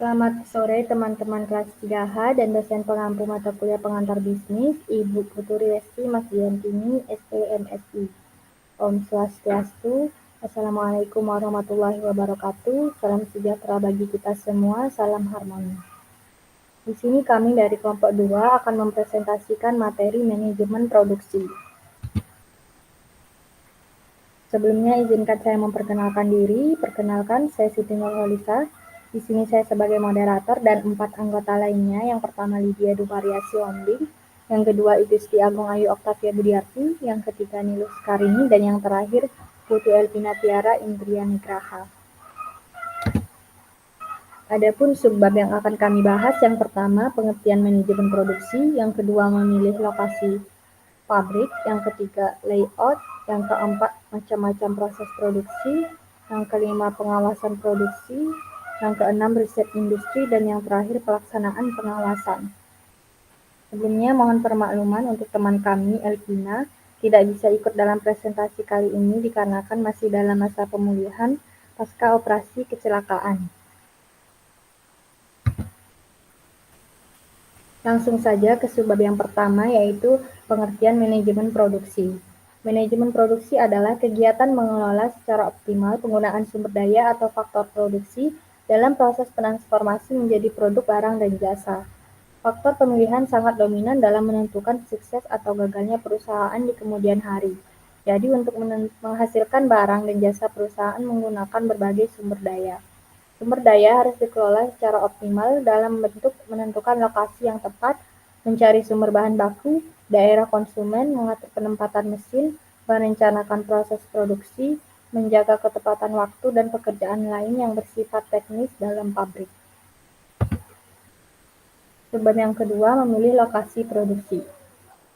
Selamat sore teman-teman kelas 3H dan dosen pengampu mata kuliah pengantar bisnis, Ibu Putri Resti Mas Diantini, STMSI. Om Swastiastu, Assalamualaikum warahmatullahi wabarakatuh, salam sejahtera bagi kita semua, salam harmoni. Di sini kami dari kelompok 2 akan mempresentasikan materi manajemen produksi. Sebelumnya izinkan saya memperkenalkan diri. Perkenalkan, saya Siti Nurholisa. Di sini saya sebagai moderator dan 4 anggota lainnya. Yang pertama Lydia Duvariasi Wambing, yang kedua Igusti Agung Ayu Oktavia Budiarti, yang ketiga Nilus Karini, dan yang terakhir Putu Elvina Tiara Indriani Graha. Adapun subbab yang akan kami bahas, yang pertama pengertian manajemen produksi, yang kedua memilih lokasi pabrik, yang ketiga layout, yang keempat macam-macam proses produksi, yang kelima pengawasan produksi, yang keenam riset industri, dan yang terakhir pelaksanaan pengawasan. Sebelumnya mohon permakluman untuk teman kami, Elvina, tidak bisa ikut dalam presentasi kali ini dikarenakan masih dalam masa pemulihan pasca operasi kecelakaan. Langsung saja ke subbab yang pertama, yaitu pengertian manajemen produksi. Manajemen produksi adalah kegiatan mengelola secara optimal penggunaan sumber daya atau faktor produksi dalam proses transformasi menjadi produk barang dan jasa. Faktor pemilihan sangat dominan dalam menentukan sukses atau gagalnya perusahaan di kemudian hari. Jadi untuk menghasilkan barang dan jasa perusahaan menggunakan berbagai sumber daya. Sumber daya harus dikelola secara optimal dalam bentuk menentukan lokasi yang tepat, mencari sumber bahan baku, daerah konsumen, mengatur penempatan mesin, merencanakan proses produksi, menjaga ketepatan waktu dan pekerjaan lain yang bersifat teknis dalam pabrik. Subbab yang kedua, memilih lokasi produksi.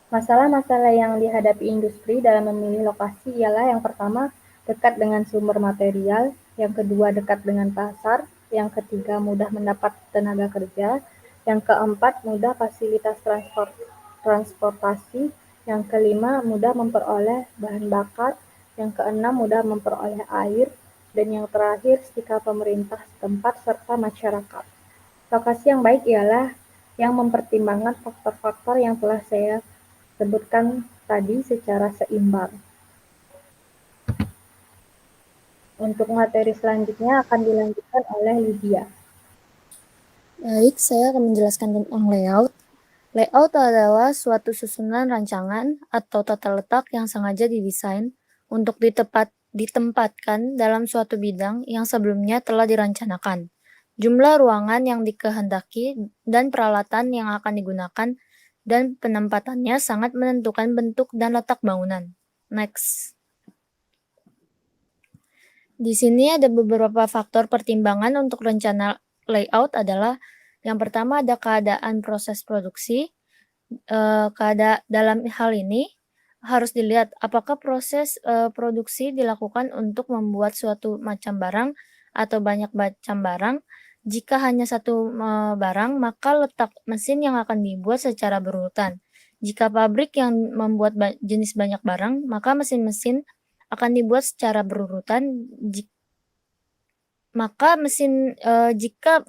Masalah-masalah yang dihadapi industri dalam memilih lokasi ialah yang pertama, dekat dengan sumber material, yang kedua dekat dengan pasar, yang ketiga mudah mendapat tenaga kerja, yang keempat mudah fasilitas transportasi, yang kelima mudah memperoleh bahan bakar, yang keenam mudah memperoleh air, dan yang terakhir sikap pemerintah setempat serta masyarakat. Lokasi yang baik ialah yang mempertimbangkan faktor-faktor yang telah saya sebutkan tadi secara seimbang. Untuk materi selanjutnya akan dilanjutkan oleh Lydia. Baik, saya akan menjelaskan tentang layout. Layout adalah suatu susunan rancangan atau tata letak yang sengaja didesain untuk ditempatkan dalam suatu bidang yang sebelumnya telah dirancanakan. Jumlah ruangan yang dikehendaki dan peralatan yang akan digunakan dan penempatannya sangat menentukan bentuk dan letak bangunan. Next. Di sini ada beberapa faktor pertimbangan untuk rencana layout adalah yang pertama ada keadaan proses produksi. Dalam hal ini harus dilihat apakah proses produksi dilakukan untuk membuat suatu macam barang atau banyak macam barang. Jika hanya satu barang, maka letak mesin yang akan dibuat secara berurutan. Jika pabrik yang membuat jenis banyak barang, maka mesin-mesin akan dibuat secara berurutan. Jika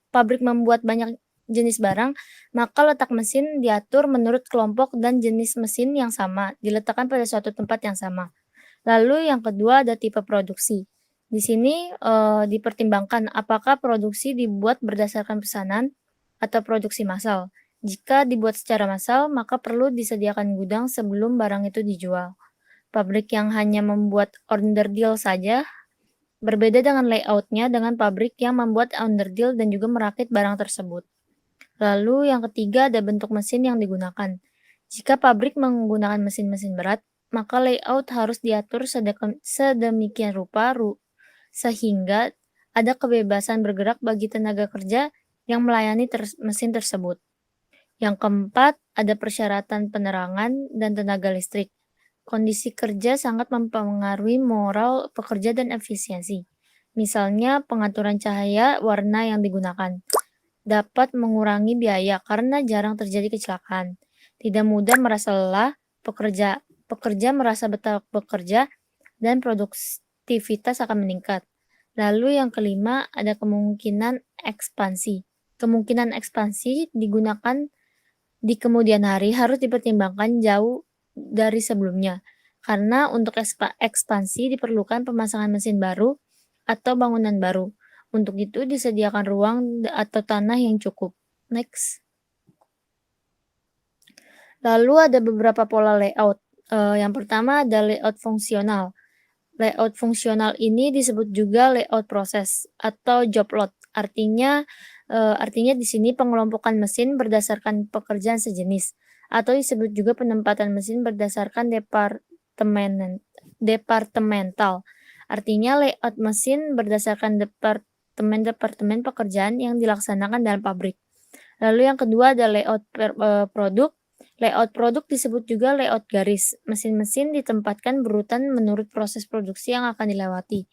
pabrik membuat banyak jenis barang, maka letak mesin diatur menurut kelompok dan jenis mesin yang sama, diletakkan pada suatu tempat yang sama. Lalu yang kedua ada tipe produksi. Di sini dipertimbangkan apakah produksi dibuat berdasarkan pesanan atau produksi massal. Jika dibuat secara massal, maka perlu disediakan gudang sebelum barang itu dijual. Pabrik yang hanya membuat order deal saja berbeda dengan layoutnya dengan pabrik yang membuat underdeal dan juga merakit barang tersebut. Lalu yang ketiga ada bentuk mesin yang digunakan. Jika pabrik menggunakan mesin-mesin berat, maka layout harus diatur sedemikian rupa sehingga ada kebebasan bergerak bagi tenaga kerja yang melayani mesin tersebut. Yang keempat, ada persyaratan penerangan dan tenaga listrik. Kondisi kerja sangat mempengaruhi moral pekerja dan efisiensi. Misalnya, pengaturan cahaya warna yang digunakan dapat mengurangi biaya karena jarang terjadi kecelakaan. Tidak mudah merasa lelah, pekerja merasa betah bekerja, dan produktivitas akan meningkat. Lalu yang kelima, ada kemungkinan ekspansi. Kemungkinan ekspansi digunakan di kemudian hari harus dipertimbangkan jauh dari sebelumnya, karena untuk ekspansi diperlukan pemasangan mesin baru atau bangunan baru. Untuk itu disediakan ruang atau tanah yang cukup. Next. Lalu ada beberapa pola layout. Yang pertama ada layout fungsional. Layout fungsional ini disebut juga layout proses atau job load. Artinya di sini pengelompokan mesin berdasarkan pekerjaan sejenis, atau disebut juga penempatan mesin berdasarkan departemental. Artinya layout mesin berdasarkan departemen pekerjaan yang dilaksanakan dalam pabrik. Lalu yang kedua ada layout produk. Layout produk disebut juga layout garis. Mesin-mesin ditempatkan berurutan menurut proses produksi yang akan dilewati,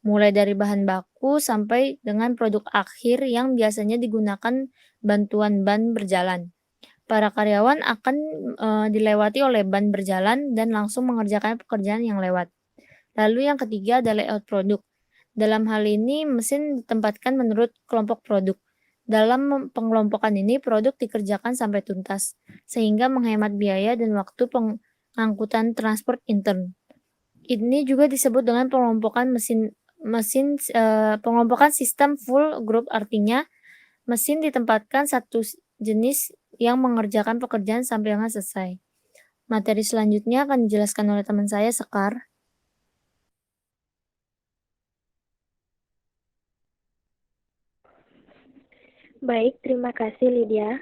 mulai dari bahan baku sampai dengan produk akhir yang biasanya digunakan bantuan ban berjalan. Para karyawan akan dilewati oleh ban berjalan dan langsung mengerjakan pekerjaan yang lewat. Lalu yang ketiga ada layout produk. Dalam hal ini mesin ditempatkan menurut kelompok produk. Dalam pengelompokan ini produk dikerjakan sampai tuntas, sehingga menghemat biaya dan waktu pengangkutan transport intern. Ini juga disebut dengan pengelompokan pengelompokan sistem full group, artinya mesin ditempatkan satu jenis yang mengerjakan pekerjaan sampai dengan selesai. Materi selanjutnya akan dijelaskan oleh teman saya, Sekar. Baik, terima kasih Lydia.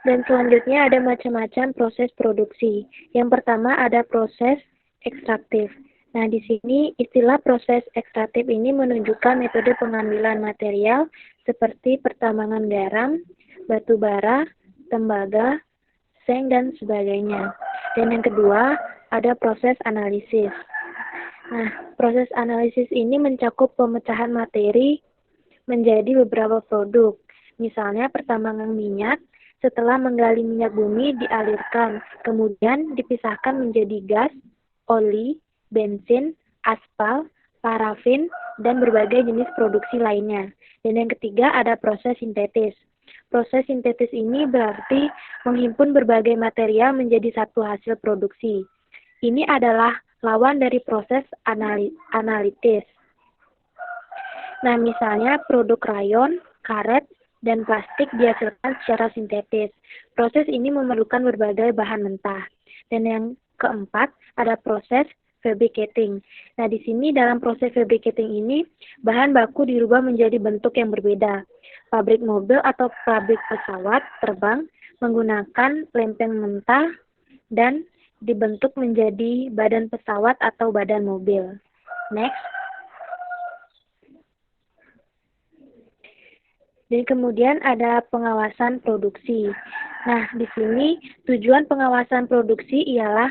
Dan selanjutnya ada macam-macam proses produksi. Yang pertama ada proses ekstraktif. Nah, di sini istilah proses ekstraktif ini menunjukkan metode pengambilan material seperti pertambangan garam, batu bara, tembaga, seng, dan sebagainya. Dan yang kedua ada proses analisis. Nah, proses analisis ini mencakup pemecahan materi menjadi beberapa produk. Misalnya pertambangan minyak, setelah menggali minyak bumi dialirkan, kemudian dipisahkan menjadi gas, oli, bensin, aspal, parafin, dan berbagai jenis produksi lainnya. Dan yang ketiga ada proses sintetis. Proses sintetis ini berarti menghimpun berbagai material menjadi satu hasil produksi. Ini adalah lawan dari proses analitis. Nah, misalnya produk rayon, karet, dan plastik dihasilkan secara sintetis. Proses ini memerlukan berbagai bahan mentah. Dan yang keempat, ada proses fabricating. Nah, di sini dalam proses fabricating ini, bahan baku dirubah menjadi bentuk yang berbeda. Pabrik mobil atau pabrik pesawat terbang menggunakan lempeng mentah dan dibentuk menjadi badan pesawat atau badan mobil. Next. Dan kemudian ada pengawasan produksi. Nah, di sini tujuan pengawasan produksi ialah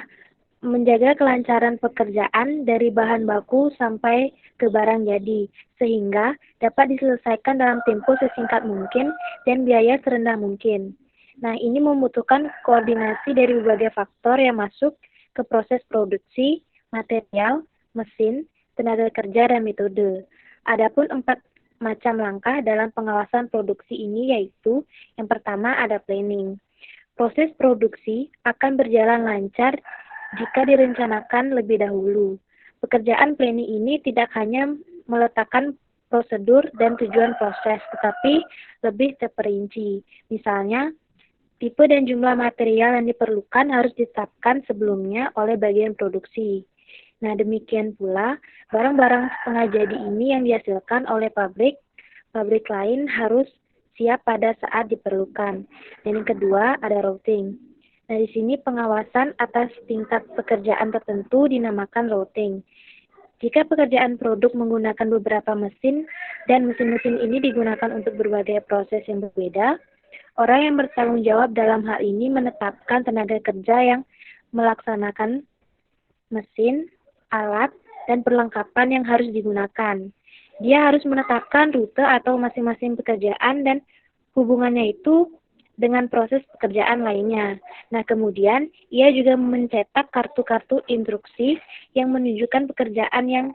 menjaga kelancaran pekerjaan dari bahan baku sampai ke barang jadi, sehingga dapat diselesaikan dalam tempo sesingkat mungkin dan biaya serendah mungkin. Nah, ini membutuhkan koordinasi dari berbagai faktor yang masuk ke proses produksi, material, mesin, tenaga kerja, dan metode. Adapun 4 macam langkah dalam pengawasan produksi ini yaitu yang pertama ada planning. Proses produksi akan berjalan lancar jika direncanakan lebih dahulu. Pekerjaan planning ini tidak hanya meletakkan prosedur dan tujuan proses, tetapi lebih terperinci. Misalnya, tipe dan jumlah material yang diperlukan harus ditetapkan sebelumnya oleh bagian produksi. Nah, demikian pula, barang-barang setengah jadi ini yang dihasilkan oleh pabrik lain harus siap pada saat diperlukan. Dan yang kedua, ada routing. Nah, di sini pengawasan atas tingkat pekerjaan tertentu dinamakan routing. Jika pekerjaan produk menggunakan beberapa mesin, dan mesin-mesin ini digunakan untuk berbagai proses yang berbeda, orang yang bertanggung jawab dalam hal ini menetapkan tenaga kerja yang melaksanakan mesin, alat, dan perlengkapan yang harus digunakan. Dia harus menetapkan rute atau masing-masing pekerjaan dan hubungannya itu dengan proses pekerjaan lainnya. Nah, kemudian ia juga mencetak kartu-kartu instruksi yang menunjukkan pekerjaan yang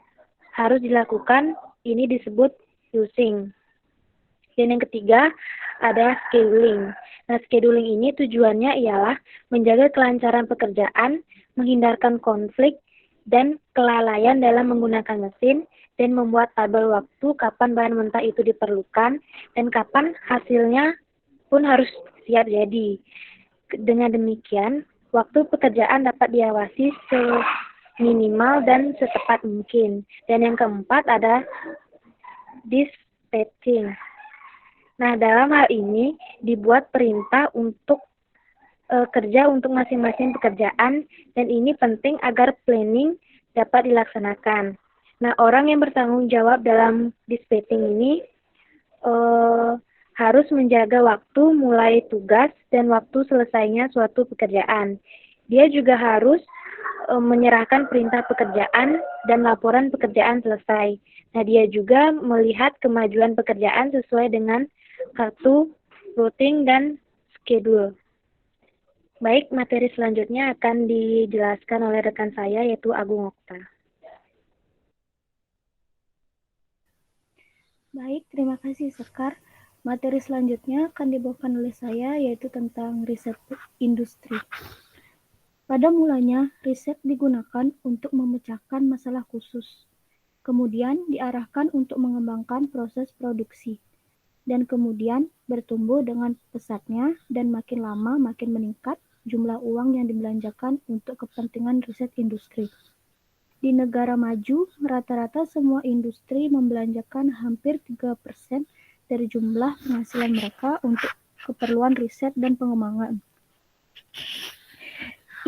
harus dilakukan. Ini disebut using. Dan yang ketiga ada scheduling. Nah, scheduling ini tujuannya ialah menjaga kelancaran pekerjaan, menghindarkan konflik, dan kelalaian dalam menggunakan mesin, dan membuat tabel waktu kapan bahan mentah itu diperlukan, dan kapan hasilnya pun harus siap jadi. Dengan demikian, waktu pekerjaan dapat diawasi seminimal dan secepat mungkin. Dan yang keempat ada dispatching. Nah, dalam hal ini dibuat perintah untuk kerja untuk masing-masing pekerjaan, dan ini penting agar planning dapat dilaksanakan. Nah, orang yang bertanggung jawab dalam dispatching ini harus menjaga waktu mulai tugas dan waktu selesainya suatu pekerjaan. Dia juga harus menyerahkan perintah pekerjaan dan laporan pekerjaan selesai. Nah, dia juga melihat kemajuan pekerjaan sesuai dengan kartu routing dan schedule. Baik, materi selanjutnya akan dijelaskan oleh rekan saya, yaitu Agung Okta. Baik, terima kasih Sekar. Materi selanjutnya akan dibawakan oleh saya, yaitu tentang riset industri. Pada mulanya, riset digunakan untuk memecahkan masalah khusus, kemudian diarahkan untuk mengembangkan proses produksi, dan kemudian bertumbuh dengan pesatnya dan makin lama makin meningkat jumlah uang yang dibelanjakan untuk kepentingan riset industri. Di negara maju, rata-rata semua industri membelanjakan hampir 3% dari jumlah penghasilan mereka untuk keperluan riset dan pengembangan.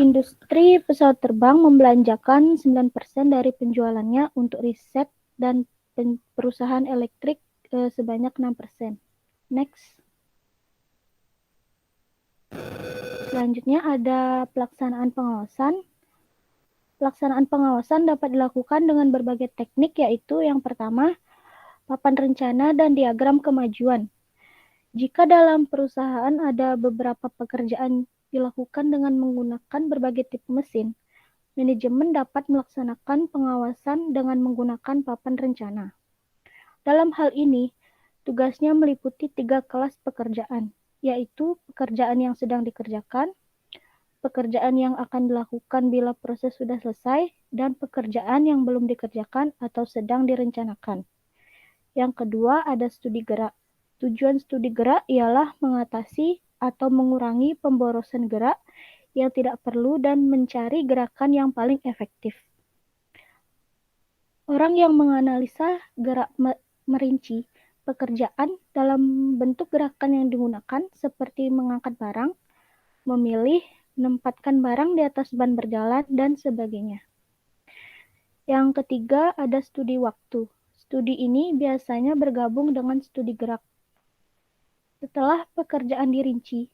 Industri pesawat terbang membelanjakan 9% dari penjualannya untuk riset dan perusahaan elektrik sebanyak 6%. Next. Selanjutnya ada pelaksanaan pengawasan. Pelaksanaan pengawasan dapat dilakukan dengan berbagai teknik, yaitu yang pertama, papan rencana dan diagram kemajuan. Jika dalam perusahaan ada beberapa pekerjaan dilakukan dengan menggunakan berbagai tipe mesin, manajemen dapat melaksanakan pengawasan dengan menggunakan papan rencana. Dalam hal ini, tugasnya meliputi 3 kelas pekerjaan, yaitu pekerjaan yang sedang dikerjakan, pekerjaan yang akan dilakukan bila proses sudah selesai, dan pekerjaan yang belum dikerjakan atau sedang direncanakan. Yang kedua ada studi gerak. Tujuan studi gerak ialah mengatasi atau mengurangi pemborosan gerak yang tidak perlu dan mencari gerakan yang paling efektif. Orang yang menganalisa gerak merinci pekerjaan dalam bentuk gerakan yang digunakan seperti mengangkat barang, memilih, menempatkan barang di atas ban berjalan, dan sebagainya. Yang ketiga ada studi waktu. Studi ini biasanya bergabung dengan studi gerak. Setelah pekerjaan dirinci,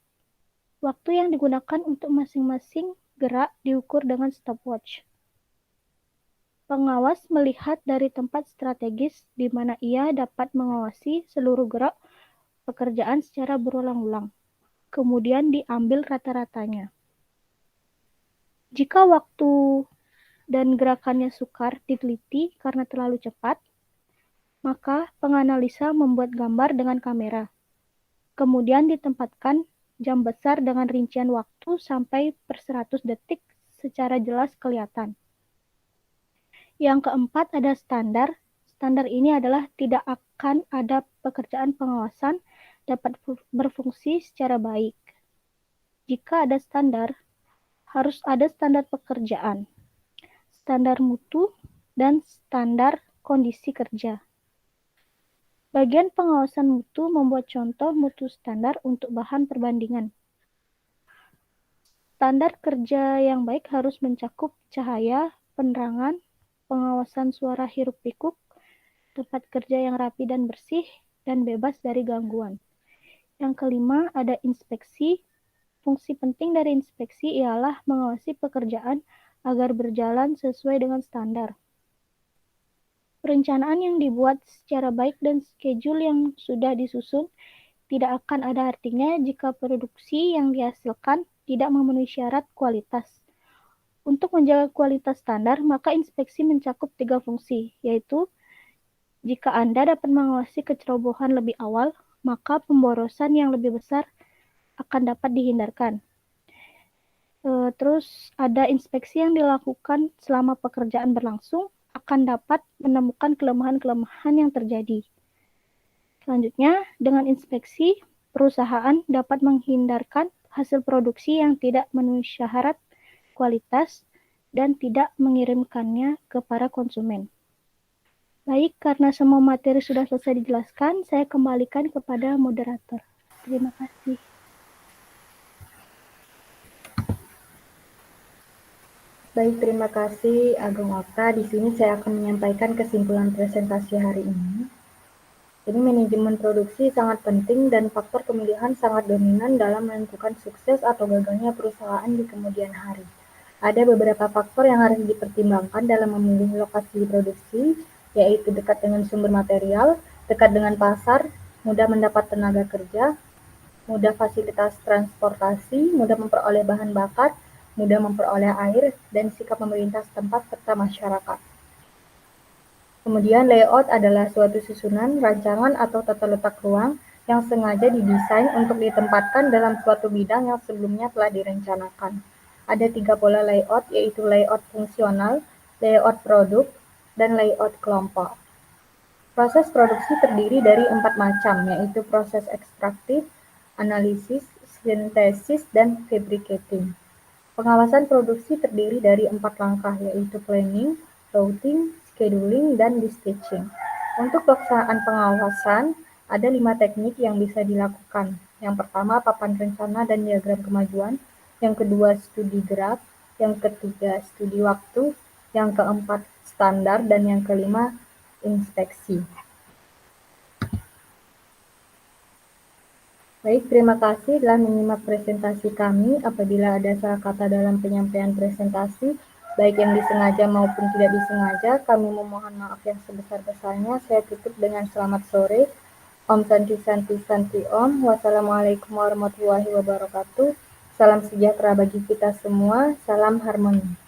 waktu yang digunakan untuk masing-masing gerak diukur dengan stopwatch. Pengawas melihat dari tempat strategis di mana ia dapat mengawasi seluruh gerak pekerjaan secara berulang-ulang. Kemudian diambil rata-ratanya. Jika waktu dan gerakannya sukar diteliti karena terlalu cepat, maka penganalisa membuat gambar dengan kamera. Kemudian ditempatkan jam besar dengan rincian waktu sampai per 100 detik secara jelas kelihatan. Yang keempat ada standar. Standar ini adalah tidak akan ada pekerjaan pengawasan dapat berfungsi secara baik. Jika ada standar, harus ada standar pekerjaan, standar mutu, dan standar kondisi kerja. Bagian pengawasan mutu membuat contoh mutu standar untuk bahan perbandingan. Standar kerja yang baik harus mencakup cahaya, penerangan, pengawasan suara hiruk-pikuk, tempat kerja yang rapi dan bersih, dan bebas dari gangguan. Yang kelima ada inspeksi. Fungsi penting dari inspeksi ialah mengawasi pekerjaan agar berjalan sesuai dengan standar. Perencanaan yang dibuat secara baik dan schedule yang sudah disusun tidak akan ada artinya jika produksi yang dihasilkan tidak memenuhi syarat kualitas. Untuk menjaga kualitas standar, maka inspeksi mencakup 3 fungsi, yaitu jika Anda dapat mengawasi kecerobohan lebih awal, maka pemborosan yang lebih besar akan dapat dihindarkan. Terus ada inspeksi yang dilakukan selama pekerjaan berlangsung akan dapat menemukan kelemahan-kelemahan yang terjadi. Selanjutnya, dengan inspeksi, perusahaan dapat menghindarkan hasil produksi yang tidak memenuhi syarat kualitas dan tidak mengirimkannya ke para konsumen. Baik, karena semua materi sudah selesai dijelaskan, saya kembalikan kepada moderator. Terima kasih. Baik, terima kasih Ageng Okta. Di sini saya akan menyampaikan kesimpulan presentasi hari ini. Jadi manajemen produksi sangat penting dan faktor pemilihan sangat dominan dalam menentukan sukses atau gagalnya perusahaan di kemudian hari. Ada beberapa faktor yang harus dipertimbangkan dalam memilih lokasi produksi, yaitu dekat dengan sumber material, dekat dengan pasar, mudah mendapat tenaga kerja, mudah fasilitas transportasi, mudah memperoleh bahan bakar, mudah memperoleh air, dan sikap pemerintah setempat serta masyarakat. Kemudian layout adalah suatu susunan, rancangan, atau tata letak ruang yang sengaja didesain untuk ditempatkan dalam suatu bidang yang sebelumnya telah direncanakan. Ada 3 pola layout, yaitu layout fungsional, layout produk, dan layout kelompok. Proses produksi terdiri dari 4 macam, yaitu proses ekstraktif, analisis, sintesis, dan fabricating. Pengawasan produksi terdiri dari 4 langkah, yaitu planning, routing, scheduling, dan dispatching. Untuk pelaksanaan pengawasan, ada 5 teknik yang bisa dilakukan. Yang pertama, papan rencana dan diagram kemajuan. Yang kedua, studi graf. Yang ketiga, studi waktu. Yang keempat, standar. Dan yang kelima, inspeksi. Baik, terima kasih telah menyimak presentasi kami. Apabila ada salah kata dalam penyampaian presentasi, baik yang disengaja maupun tidak disengaja, kami memohon maaf yang sebesar-besarnya. Saya tutup dengan selamat sore. Om Santi Santi Santi Om. Wassalamualaikum warahmatullahi wabarakatuh. Salam sejahtera bagi kita semua. Salam harmoni.